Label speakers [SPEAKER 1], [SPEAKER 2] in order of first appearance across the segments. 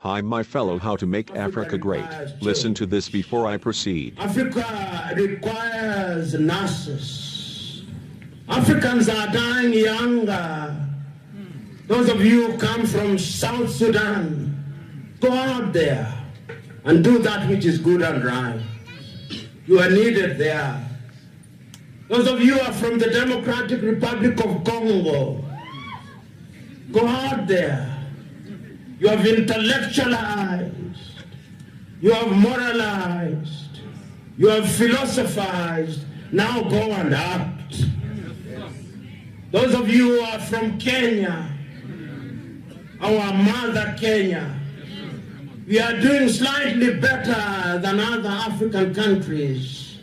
[SPEAKER 1] Hi my fellow, how to make Africa great. Listen to this before I proceed.
[SPEAKER 2] Africa requires nurses. Africans are dying younger. Those of you who come from South Sudan, go out there and do that which is good and right. You are needed there. Those of you who are from the Democratic Republic of Congo, go out there. You have intellectualized, you have moralized, you have philosophized. Now go and act. Those of you who are from Kenya, our mother Kenya, we are doing slightly better than other African countries.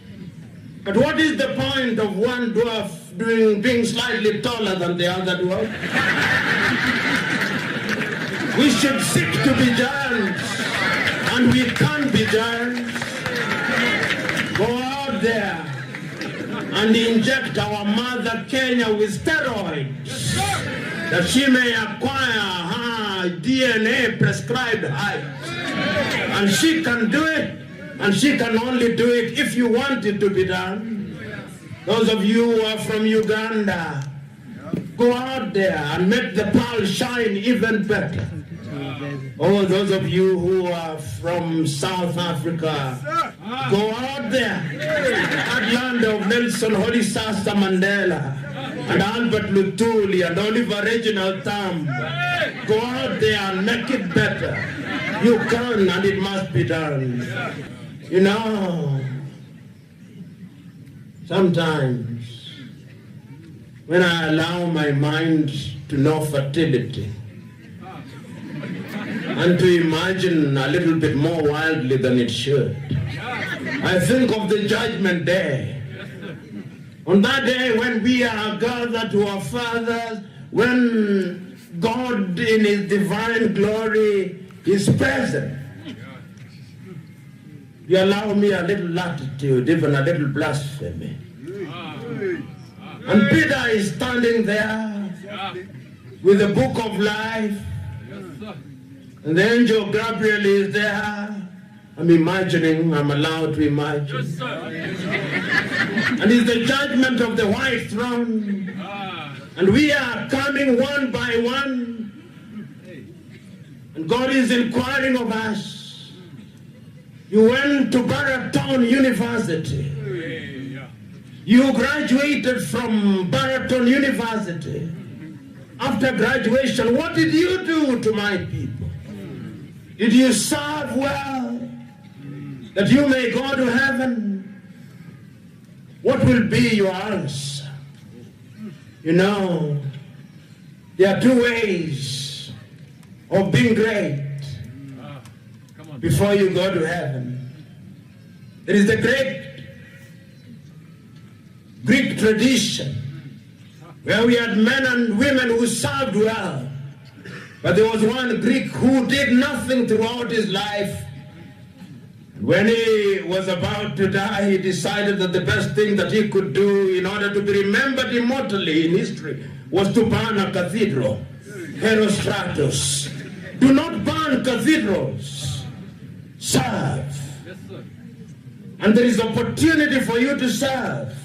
[SPEAKER 2] But what is the point of one dwarf being slightly taller than the other dwarf? We should seek to be giants, and we can't be giants. Go out there and inject our mother Kenya with steroids, that she may acquire her DNA prescribed height. And she can do it, and she can only do it if you want it to be done. Those of you who are from Uganda, go out there and make the pearl shine even better. Oh, those of you who are from South Africa, go out there, that land of Nelson Holisasa Mandela, and Albert Lutuli, and Oliver Reginald Tambo. Go out there and make it better. You can, and it must be done. You know, sometimes when I allow my mind to know fertility, and to imagine a little bit more wildly than it should, I think of the judgment day. On that day when we are gathered to our fathers, when God in his divine glory is present. You allow me a little latitude, even a little blasphemy. And Peter is standing there with the book of life, and the angel Gabriel is there. I'm imagining, I'm allowed to imagine. And it's the judgment of the white throne. And we are coming one by one. And God is inquiring of us. You went to Baraton University. You graduated from Baraton University. After graduation, what did you do to my people? Did you serve well, that you may go to heaven? What will be your answer? You know, there are two ways of being great before you go to heaven. There is the great Greek tradition, where we had men and women who served well. But there was one Greek who did nothing throughout his life. When he was about to die, he decided that the best thing that he could do in order to be remembered immortally in history was to burn a cathedral. Herostratus. Do not burn cathedrals. Serve. And there is opportunity for you to serve.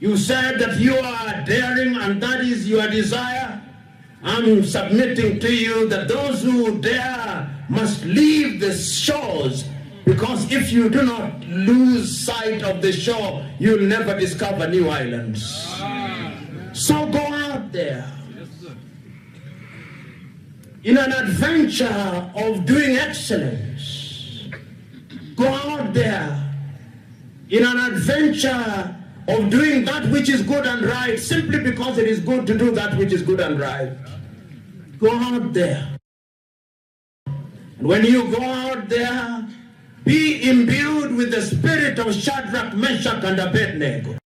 [SPEAKER 2] You said that you are daring and that is your desire. I'm submitting to you that those who dare must leave the shores, because if you do not lose sight of the shore, you'll never discover new islands. So go out there in an adventure of doing excellence. Go out there in an adventure of doing that which is good and right, simply because it is good to do that which is good and right. Go out there. And when you go out there, be imbued with the spirit of Shadrach, Meshach, and Abednego.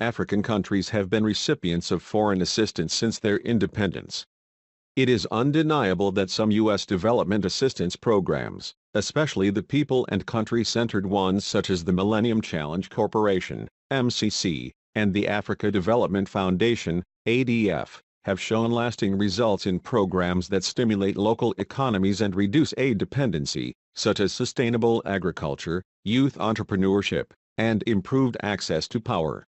[SPEAKER 1] African countries have been recipients of foreign assistance since their independence. It is undeniable that some U.S. development assistance programs, especially the people and country-centered ones such as the Millennium Challenge Corporation, MCC, and the Africa Development Foundation, ADF, have shown lasting results in programs that stimulate local economies and reduce aid dependency, such as sustainable agriculture, youth entrepreneurship, and improved access to power.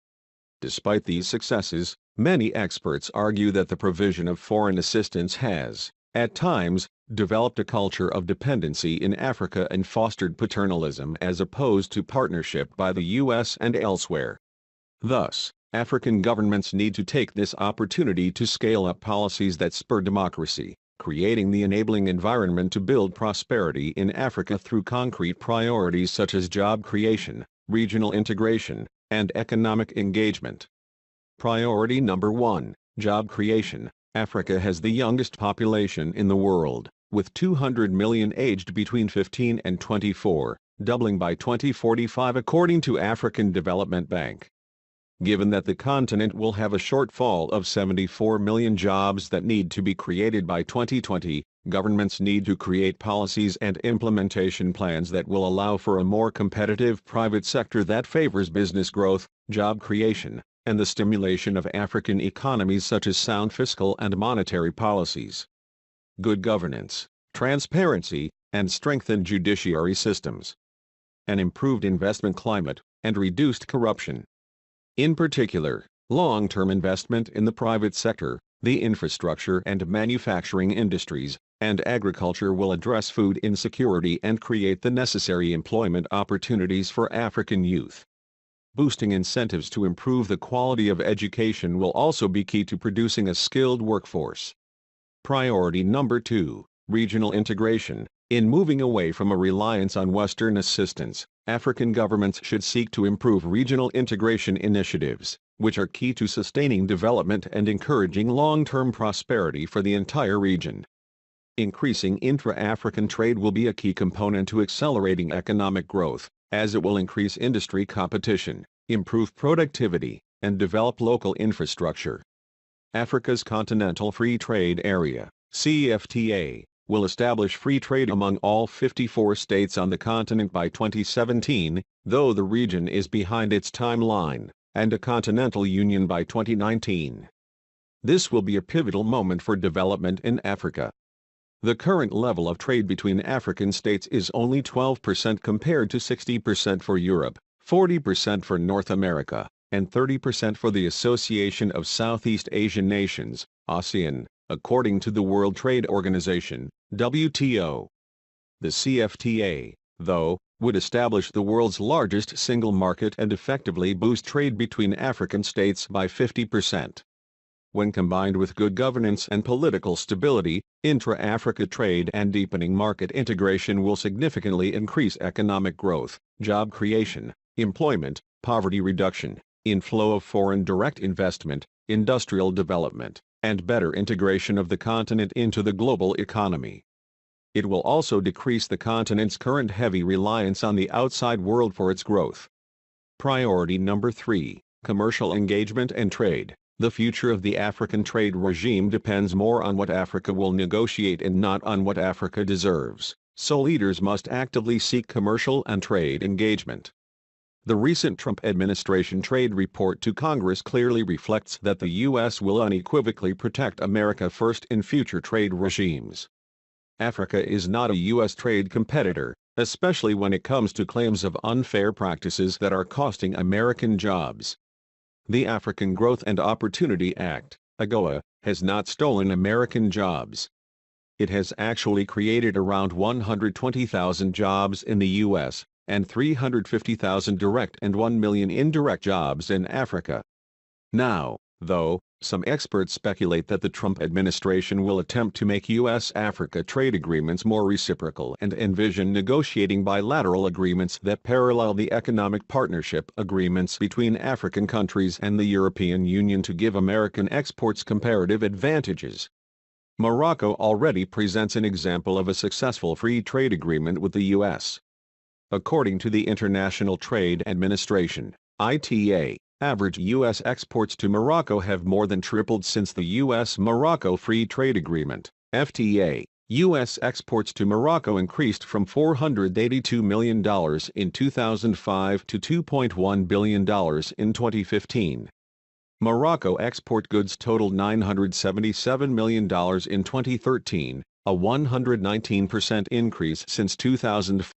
[SPEAKER 1] Despite these successes, many experts argue that the provision of foreign assistance has, at times, developed a culture of dependency in Africa and fostered paternalism as opposed to partnership by the U.S. and elsewhere. Thus, African governments need to take this opportunity to scale up policies that spur democracy, creating the enabling environment to build prosperity in Africa through concrete priorities such as job creation, regional integration, and economic engagement. Priority number 1, job creation. Africa has the youngest population in the world, with 200 million aged between 15 and 24, doubling by 2045 according to African Development Bank. Given that the continent will have a shortfall of 74 million jobs that need to be created by 2020, governments need to create policies and implementation plans that will allow for a more competitive private sector that favors business growth, job creation, and the stimulation of African economies such as sound fiscal and monetary policies, good governance, transparency, and strengthened judiciary systems, an improved investment climate, and reduced corruption. In particular, long-term investment in the private sector, the infrastructure and manufacturing industries, and agriculture will address food insecurity and create the necessary employment opportunities for African youth. Boosting incentives to improve the quality of education will also be key to producing a skilled workforce. Priority number 2, regional integration. In moving away from a reliance on Western assistance, African governments should seek to improve regional integration initiatives, which are key to sustaining development and encouraging long-term prosperity for the entire region. Increasing intra-African trade will be a key component to accelerating economic growth, as it will increase industry competition, improve productivity, and develop local infrastructure. Africa's Continental Free Trade Area, CFTA, will establish free trade among all 54 states on the continent by 2017, though the region is behind its timeline, and a continental union by 2019. This will be a pivotal moment for development in Africa. The current level of trade between African states is only 12% compared to 60% for Europe, 40% for North America, and 30% for the Association of Southeast Asian Nations, ASEAN, according to the World Trade Organization, WTO. The CFTA, though, would establish the world's largest single market and effectively boost trade between African states by 50%. When combined with good governance and political stability, intra-Africa trade and deepening market integration will significantly increase economic growth, job creation, employment, poverty reduction, inflow of foreign direct investment, industrial development, and better integration of the continent into the global economy. It will also decrease the continent's current heavy reliance on the outside world for its growth. Priority number 3, commercial engagement and trade. The future of the African trade regime depends more on what Africa will negotiate and not on what Africa deserves, so leaders must actively seek commercial and trade engagement. The recent Trump administration trade report to Congress clearly reflects that the U.S. will unequivocally protect America first in future trade regimes. Africa is not a U.S. trade competitor, especially when it comes to claims of unfair practices that are costing American jobs. The African Growth and Opportunity Act, AGOA, has not stolen American jobs. It has actually created around 120,000 jobs in the U.S., and 350,000 direct and 1 million indirect jobs in Africa. Now, though, some experts speculate that the Trump administration will attempt to make U.S.-Africa trade agreements more reciprocal and envision negotiating bilateral agreements that parallel the economic partnership agreements between African countries and the European Union to give American exports comparative advantages. Morocco already presents an example of a successful free trade agreement with the U.S. According to the International Trade Administration, ITA, average U.S. exports to Morocco have more than tripled since the U.S.-Morocco Free Trade Agreement, FTA. U.S. exports to Morocco increased from $482 million in 2005 to $2.1 billion in 2015. Morocco export goods totaled $977 million in 2013, a 119% increase since 2005.